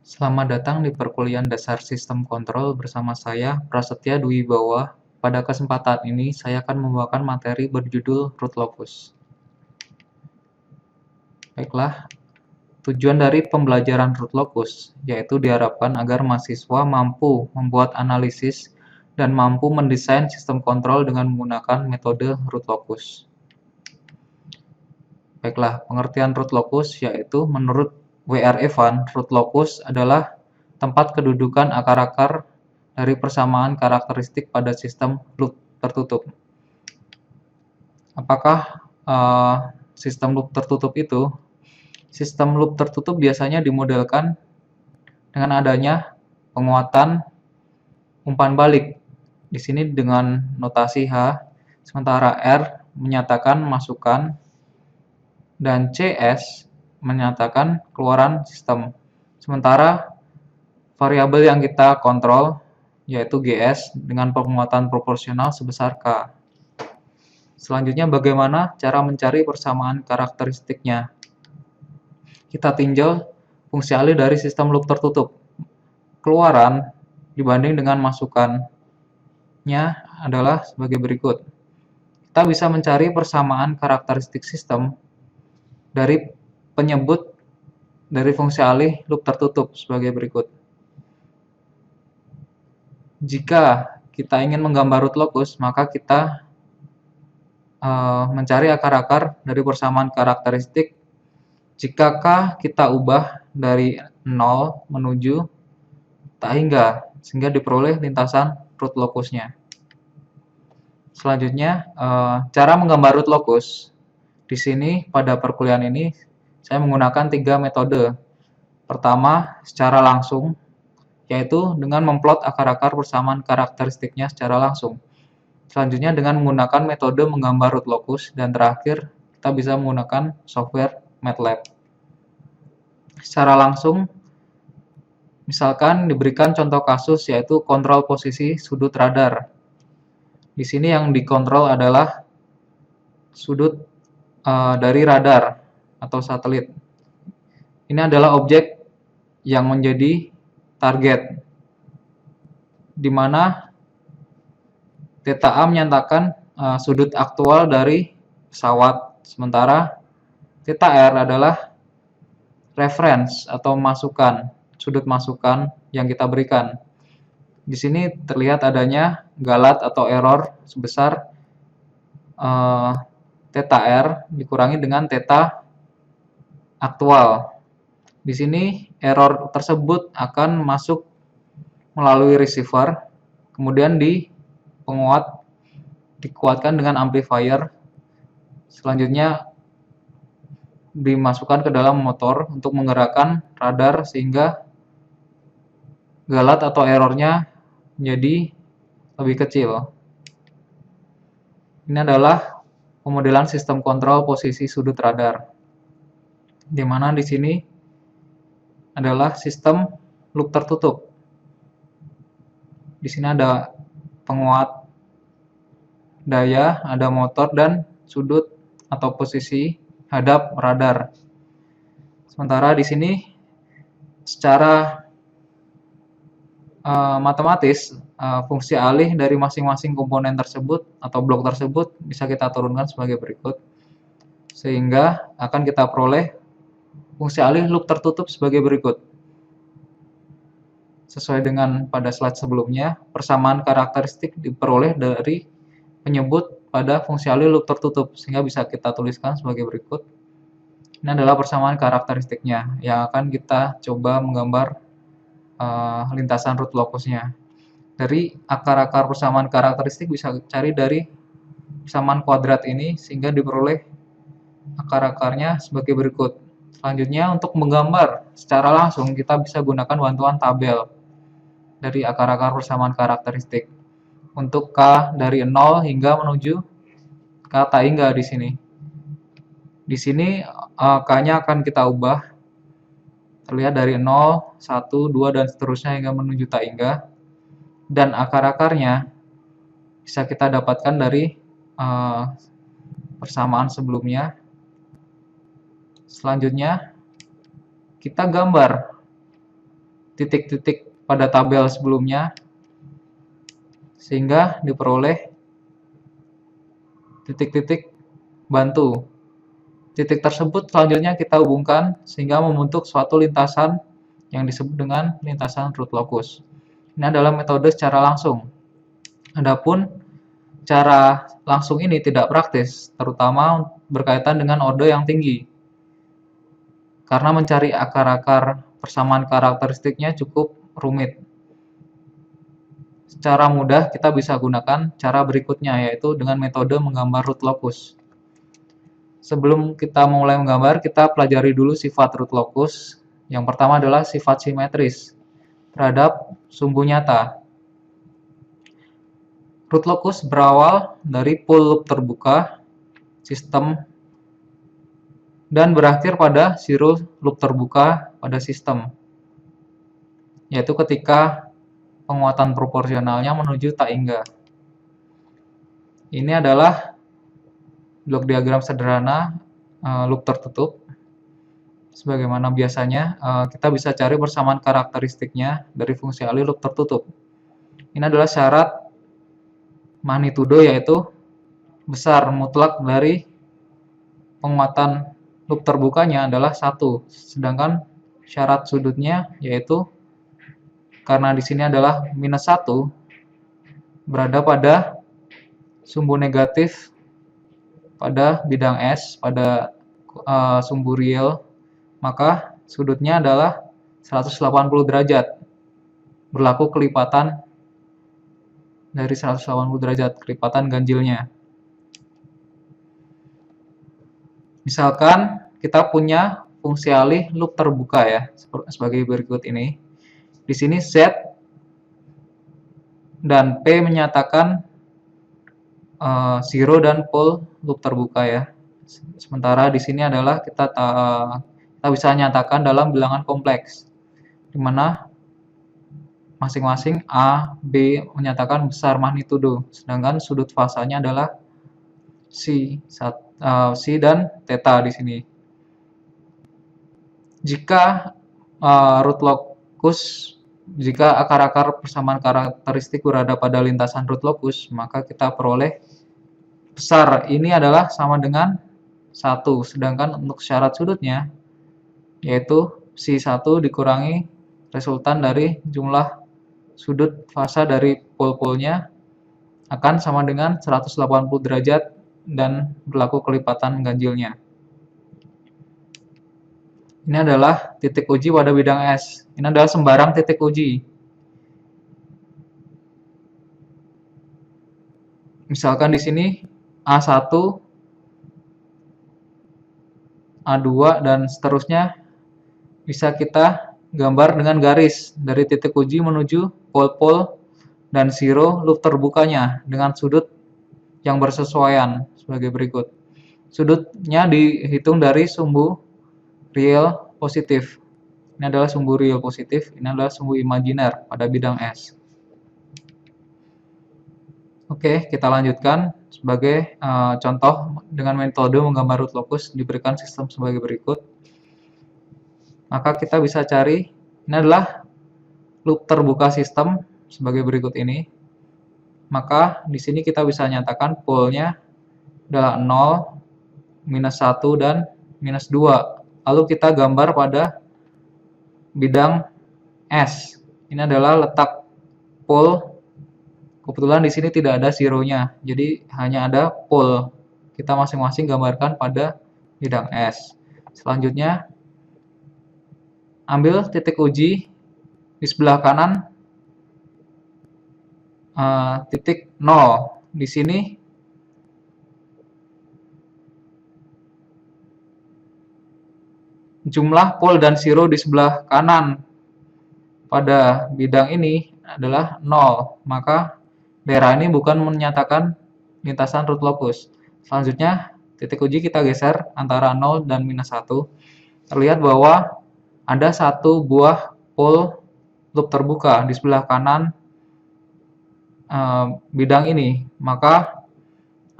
Selamat datang di perkuliahan dasar sistem kontrol bersama saya, Prasetya Dwibowo. Pada kesempatan ini, saya akan membawakan materi berjudul root locus. Baiklah, tujuan dari pembelajaran root locus yaitu diharapkan agar mahasiswa mampu membuat analisis dan mampu mendesain sistem kontrol dengan menggunakan metode root locus. Baiklah, pengertian root locus yaitu menurut W.R. Evan, root locus adalah tempat kedudukan akar-akar dari persamaan karakteristik pada sistem loop tertutup. Apakah sistem loop tertutup itu? Sistem loop tertutup biasanya dimodelkan dengan adanya penguatan umpan balik. Di sini dengan notasi H, sementara R menyatakan masukan dan CS menyatakan keluaran sistem. Sementara variabel yang kita kontrol yaitu GS dengan penguatan proporsional sebesar K. Selanjutnya bagaimana cara mencari persamaan karakteristiknya? Kita tinjau fungsi alih dari sistem loop tertutup. Keluaran dibanding dengan masukannya adalah sebagai berikut. Kita bisa mencari persamaan karakteristik sistem dari penyebut dari fungsi alih loop tertutup sebagai berikut. Jika kita ingin menggambar root locus, maka kita mencari akar-akar dari persamaan karakteristik. Jika K kita ubah dari 0 menuju tak hingga, sehingga diperoleh lintasan root locusnya. Selanjutnya, cara menggambar root locus. Di sini pada perkuliahan ini saya menggunakan 3 metode. Pertama, secara langsung, yaitu dengan memplot akar-akar persamaan karakteristiknya secara langsung. Selanjutnya dengan menggunakan metode menggambar root locus, dan terakhir kita bisa menggunakan software MATLAB. Secara langsung, misalkan diberikan contoh kasus yaitu kontrol posisi sudut radar. Di sini yang dikontrol adalah sudut dari radar atau satelit. Ini adalah objek yang menjadi target, di mana theta A menyatakan sudut aktual dari pesawat, sementara theta R adalah reference atau masukan, sudut masukan yang kita berikan. Di sini terlihat adanya galat atau error sebesar theta R dikurangi dengan theta aktual. Di sini error tersebut akan masuk melalui receiver, kemudian dikuatkan dengan amplifier, selanjutnya dimasukkan ke dalam motor untuk menggerakkan radar sehingga galat atau errornya menjadi lebih kecil. Ini adalah pemodelan sistem kontrol posisi sudut radar, di mana di sini adalah sistem loop tertutup. Di sini ada penguat daya, ada motor, dan sudut atau posisi hadap radar. Sementara di sini secara matematis fungsi alih dari masing-masing komponen tersebut atau blok tersebut bisa kita turunkan sebagai berikut, sehingga akan kita peroleh fungsi alih loop tertutup sebagai berikut. Sesuai dengan pada slide sebelumnya, persamaan karakteristik diperoleh dari penyebut pada fungsi alih loop tertutup, sehingga bisa kita tuliskan sebagai berikut. Ini adalah persamaan karakteristiknya yang akan kita coba menggambar lintasan root locusnya. Dari akar-akar persamaan karakteristik bisa cari dari persamaan kuadrat ini, sehingga diperoleh akar-akarnya sebagai berikut. Selanjutnya, untuk menggambar secara langsung kita bisa gunakan bantuan tabel dari akar-akar persamaan karakteristik. Untuk K dari 0 hingga menuju K tak hingga di sini. Di sini K-nya akan kita ubah, terlihat dari 0, 1, 2, dan seterusnya hingga menuju tak hingga. Dan akar-akarnya bisa kita dapatkan dari persamaan sebelumnya. Selanjutnya kita gambar titik-titik pada tabel sebelumnya, sehingga diperoleh titik-titik bantu. Titik tersebut selanjutnya kita hubungkan sehingga membentuk suatu lintasan yang disebut dengan lintasan root locus. Ini adalah metode secara langsung. Adapun cara langsung ini tidak praktis, terutama berkaitan dengan orde yang tinggi. Karena mencari akar-akar persamaan karakteristiknya cukup rumit. Secara mudah kita bisa gunakan cara berikutnya, yaitu dengan metode menggambar root locus. Sebelum kita mulai menggambar, kita pelajari dulu sifat root locus. Yang pertama adalah sifat simetris terhadap sumbu nyata. Root locus berawal dari pool loop terbuka sistem dan berakhir pada zero loop terbuka pada sistem, yaitu ketika penguatan proporsionalnya menuju tak hingga. Ini adalah blok diagram sederhana loop tertutup. Sebagaimana biasanya, kita bisa cari persamaan karakteristiknya dari fungsi alih loop tertutup. Ini adalah syarat magnitudo, yaitu besar mutlak dari penguatan loop terbukanya adalah 1, sedangkan syarat sudutnya yaitu karena di sini adalah -1 berada pada sumbu negatif pada bidang S, pada sumbu real, maka sudutnya adalah 180 derajat. Berlaku kelipatan dari 180 derajat, kelipatan ganjilnya. Misalkan kita punya fungsi alih loop terbuka ya, sebagai berikut ini. Di sini Z dan P menyatakan 0 dan pole loop terbuka ya. Sementara di sini adalah kita bisa nyatakan dalam bilangan kompleks, di mana masing-masing A, B menyatakan besar magnitudo, sedangkan sudut fasanya adalah C dan theta di sini. Jika jika akar-akar persamaan karakteristik berada pada lintasan root locus, maka kita peroleh besar ini adalah sama dengan 1, sedangkan untuk syarat sudutnya yaitu C1 dikurangi resultan dari jumlah sudut fasa dari pol-polnya akan sama dengan 180 derajat dan berlaku kelipatan ganjilnya. Ini adalah titik uji pada bidang S. Ini adalah sembarang titik uji. Misalkan di sini A1, A2, dan seterusnya bisa kita gambar dengan garis dari titik uji menuju pol-pol dan zero loop terbukanya dengan sudut yang bersesuaian sebagai berikut. Sudutnya dihitung dari sumbu real positif. Ini adalah sumbu real positif, ini adalah sumbu imajiner pada bidang S. Oke, kita lanjutkan. Sebagai contoh dengan metode menggambar root locus diberikan sistem sebagai berikut. Maka kita bisa cari, ini adalah loop terbuka sistem sebagai berikut ini. Maka di sini kita bisa nyatakan polnya adalah 0, -1, dan -2. Lalu kita gambar pada bidang S. Ini adalah letak pol. Kebetulan di sini tidak ada zero-nya, jadi hanya ada pol. Kita masing-masing gambarkan pada bidang S. Selanjutnya, ambil titik uji di sebelah kanan, titik 0. Di sini jumlah pol dan zero di sebelah kanan pada bidang ini adalah 0, maka daerah ini bukan menyatakan lintasan root locus. Selanjutnya, titik uji kita geser antara 0 dan -1. Terlihat bahwa ada satu buah pol loop terbuka di sebelah kanan bidang ini, maka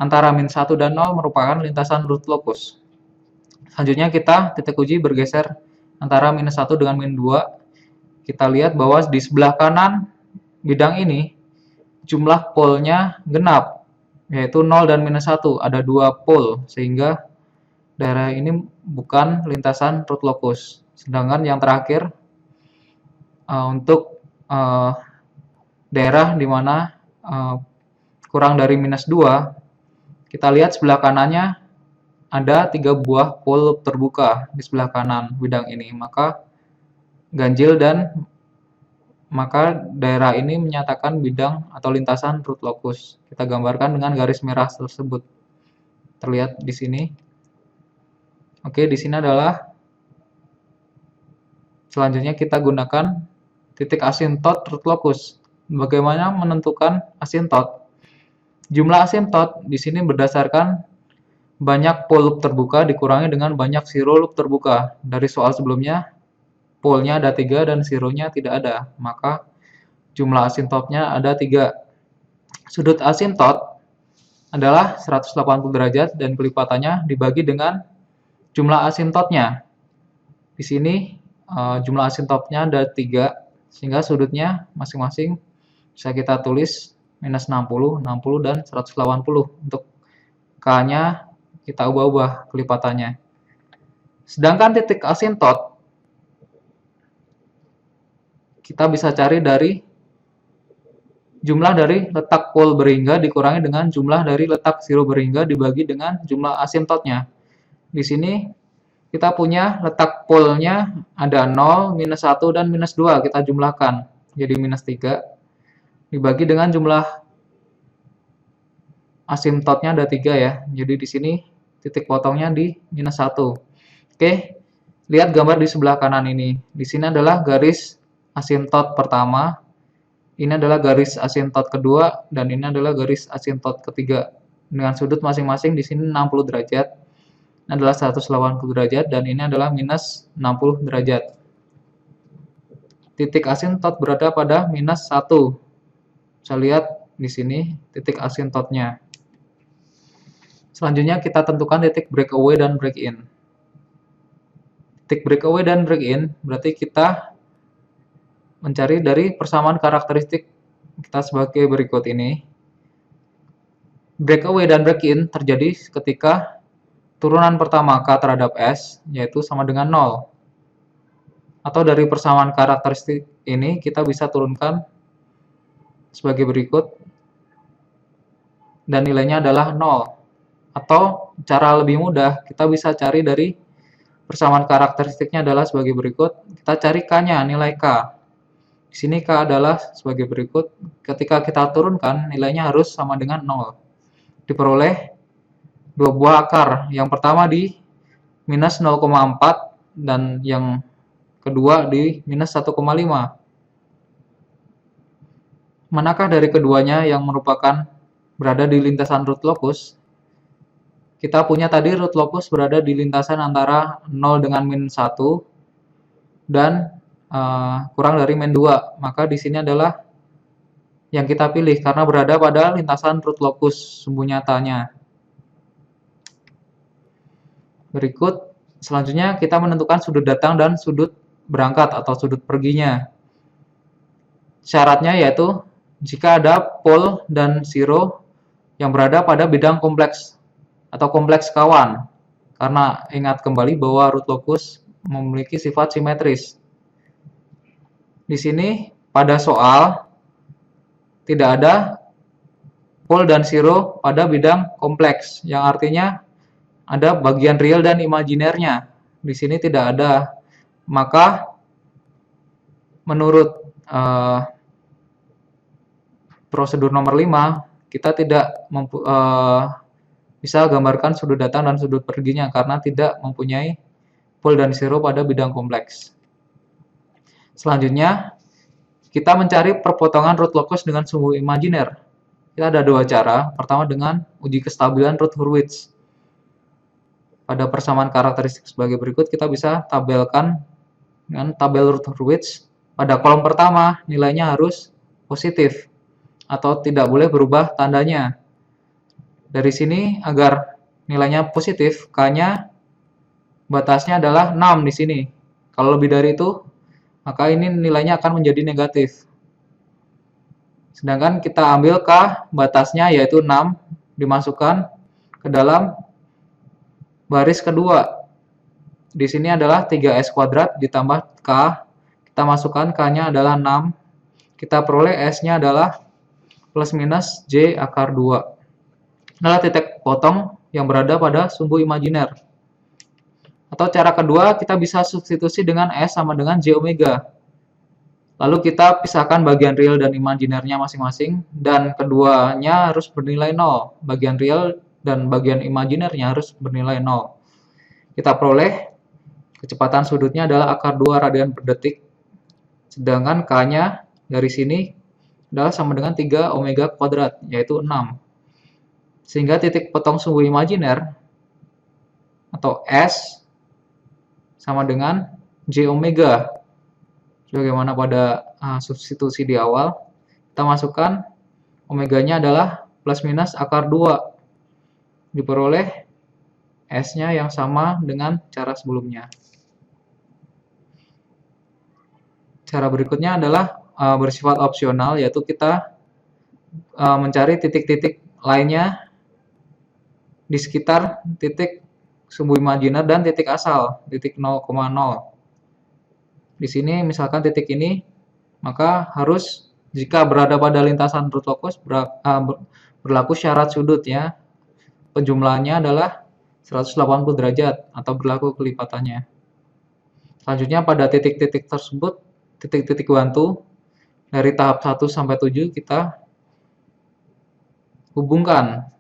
antara -1 dan 0 merupakan lintasan root locus. Selanjutnya kita titik uji bergeser antara -1 dengan -2, kita lihat bahwa di sebelah kanan bidang ini jumlah polnya genap, yaitu 0 dan minus 1, ada 2 pol, sehingga daerah ini bukan lintasan root locus. Sedangkan yang terakhir untuk daerah di mana kurang dari minus 2, kita lihat sebelah kanannya ada 3 buah pol terbuka di sebelah kanan bidang ini, maka ganjil dan maka daerah ini menyatakan bidang atau lintasan root locus. Kita gambarkan dengan garis merah tersebut. Terlihat di sini. Oke, di sini adalah selanjutnya kita gunakan titik asintot root locus. Bagaimana menentukan asintot? Jumlah asintot di sini berdasarkan banyak pol loop terbuka dikurangi dengan banyak zero loop terbuka. Dari soal sebelumnya, polnya ada 3 dan zeronya tidak ada, maka jumlah asintotnya ada 3. Sudut asintot adalah 180 derajat dan kelipatannya dibagi dengan jumlah asintotnya. Di sini jumlah asintotnya ada 3, sehingga sudutnya masing-masing bisa kita tulis minus 60, 60, dan 180. Untuk K-nya kita ubah-ubah kelipatannya. Sedangkan titik asintot kita bisa cari dari jumlah dari letak pol berhingga dikurangi dengan jumlah dari letak zero berhingga dibagi dengan jumlah asintotnya. Di sini kita punya letak polnya ada 0, minus 1, dan minus 2. Kita jumlahkan jadi minus 3. Dibagi dengan jumlah asintotnya ada 3 ya. Jadi di sini titik potongnya di minus 1. Oke, lihat gambar di sebelah kanan ini. Di sini adalah garis asintot pertama, ini adalah garis asintot kedua, dan ini adalah garis asintot ketiga. Dengan sudut masing-masing di sini 60 derajat, ini adalah 180 derajat, dan ini adalah minus 60 derajat. Titik asintot berada pada minus 1. Bisa lihat di sini titik asintotnya. Selanjutnya kita tentukan titik breakaway dan break-in. Titik breakaway dan break-in berarti kita mencari dari persamaan karakteristik kita sebagai berikut ini. Breakaway dan break-in terjadi ketika turunan pertama K terhadap S yaitu sama dengan 0. Atau dari persamaan karakteristik ini kita bisa turunkan sebagai berikut dan nilainya adalah 0. Atau cara lebih mudah kita bisa cari dari persamaan karakteristiknya adalah sebagai berikut. Kita cari K-nya, nilai K. Di sini K adalah sebagai berikut. Ketika kita turunkan, nilainya harus sama dengan 0. Diperoleh 2 buah akar. Yang pertama di minus 0,4 dan yang kedua di minus 1,5. Manakah dari keduanya yang merupakan berada di lintasan root locus? Kita punya tadi root locus berada di lintasan antara 0 dengan min 1 dan kurang dari min 2. Maka di sini adalah yang kita pilih karena berada pada lintasan root locus sumbu nyatanya. Berikut selanjutnya kita menentukan sudut datang dan sudut berangkat atau sudut perginya. Syaratnya yaitu jika ada pol dan zero yang berada pada bidang kompleks atau kompleks kawan. Karena ingat kembali bahwa root locus memiliki sifat simetris. Di sini pada soal tidak ada pol dan zero pada bidang kompleks, yang artinya ada bagian real dan imajinernya. Di sini tidak ada. Maka menurut prosedur nomor 5, kita tidak bisa gambarkan sudut datang dan sudut perginya karena tidak mempunyai pol dan zero pada bidang kompleks. Selanjutnya, kita mencari perpotongan root locus dengan sumbu imajiner. Kita ada 2 cara. Pertama dengan uji kestabilan root Hurwitz. Pada persamaan karakteristik sebagai berikut, kita bisa tabelkan dengan tabel root Hurwitz. Pada kolom pertama, nilainya harus positif atau tidak boleh berubah tandanya. Dari sini, agar nilainya positif, K-nya batasnya adalah 6 di sini. Kalau lebih dari itu, maka ini nilainya akan menjadi negatif. Sedangkan kita ambil K batasnya yaitu 6, dimasukkan ke dalam baris kedua. Di sini adalah 3S kuadrat ditambah K, kita masukkan K-nya adalah 6, kita peroleh S-nya adalah plus minus J akar 2. Adalah titik potong yang berada pada sumbu imajiner. Atau cara kedua, kita bisa substitusi dengan S sama dengan J omega. Lalu kita pisahkan bagian real dan imajinernya masing-masing, dan keduanya harus bernilai 0. Bagian real dan bagian imajinernya harus bernilai 0. Kita peroleh kecepatan sudutnya adalah akar 2 radian per detik, sedangkan K-nya dari sini adalah sama dengan 3 omega kuadrat, yaitu 6. Sehingga titik potong sumbu imajiner atau S sama dengan J omega. Sebagaimana pada substitusi di awal, kita masukkan omeganya adalah plus minus akar 2. Diperoleh S-nya yang sama dengan cara sebelumnya. Cara berikutnya adalah bersifat opsional, yaitu kita mencari titik-titik lainnya di sekitar titik sumbu imajiner dan titik asal, titik 0,0. Di sini misalkan titik ini, maka harus jika berada pada lintasan root locus berlaku syarat sudut ya. Penjumlahannya adalah 180 derajat atau berlaku kelipatannya. Selanjutnya pada titik-titik tersebut, titik-titik bantu dari tahap 1 sampai 7 kita hubungkan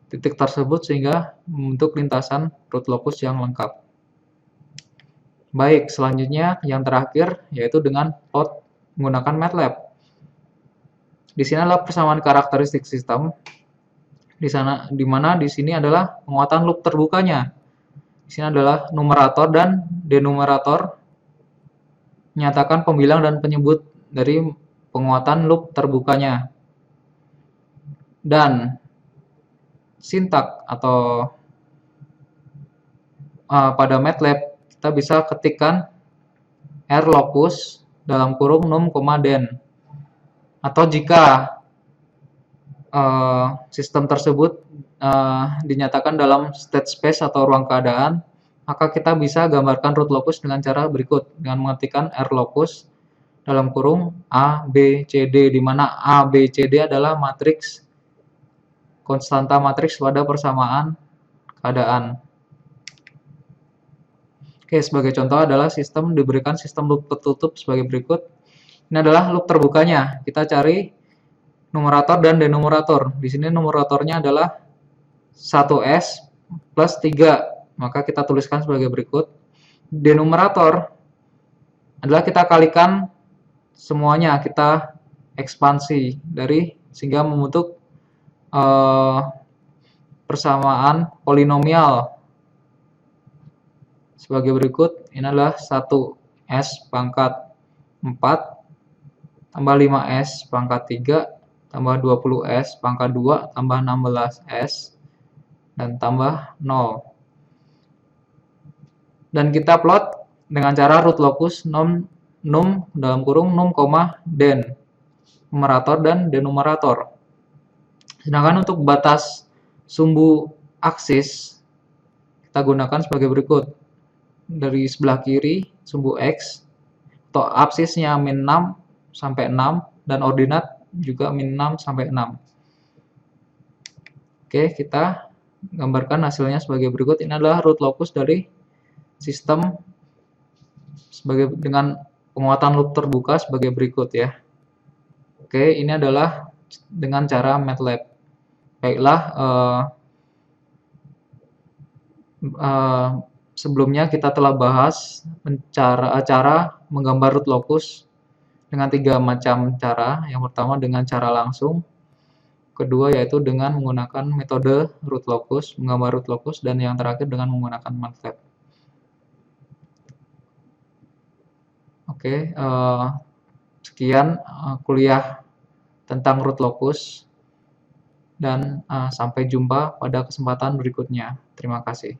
titik tersebut sehingga membentuk lintasan root locus yang lengkap. Baik, selanjutnya yang terakhir yaitu dengan plot menggunakan MATLAB. Di sini adalah persamaan karakteristik sistem. Di mana di sini adalah penguatan loop terbukanya. Di sini adalah numerator dan denumerator menyatakan pembilang dan penyebut dari penguatan loop terbukanya. Dan sintak atau pada MATLAB kita bisa ketikkan R locus dalam kurung num, den. Atau jika sistem tersebut dinyatakan dalam state space atau ruang keadaan, maka kita bisa gambarkan root locus dengan cara berikut, dengan mengetikkan R locus dalam kurung A, B, C, D, di mana A, B, C, D adalah matriks konstanta matriks pada persamaan keadaan. Oke, sebagai contoh adalah sistem diberikan sistem loop tertutup sebagai berikut. Ini adalah loop terbukanya. Kita cari numerator dan denumerator. Di sini numeratornya adalah 1S plus 3. Maka kita tuliskan sebagai berikut. Denumerator adalah kita kalikan semuanya, kita ekspansi dari sehingga membentuk persamaan polinomial sebagai berikut. Ini adalah 1S pangkat 4 tambah 5S pangkat 3 tambah 20S pangkat 2 tambah 16S dan tambah 0. Dan kita plot dengan cara root locus num dalam kurung num, den, numerator dan denumerator. Sedangkan untuk batas sumbu aksis kita gunakan sebagai berikut. Dari sebelah kiri sumbu X atau absisnya min 6 sampai 6 dan ordinat juga min 6 sampai 6. Oke, kita gambarkan hasilnya sebagai berikut. Ini adalah root locus dari sistem dengan penguatan loop terbuka sebagai berikut ya. Oke, ini adalah dengan cara MATLAB. Baiklah, sebelumnya kita telah bahas cara menggambar root locus dengan 3 macam cara. Yang pertama dengan cara langsung, kedua yaitu dengan menggunakan metode root locus, menggambar root locus, dan yang terakhir dengan menggunakan MATLAB. Oke, sekian kuliah tentang root locus dan sampai jumpa pada kesempatan berikutnya. Terima kasih.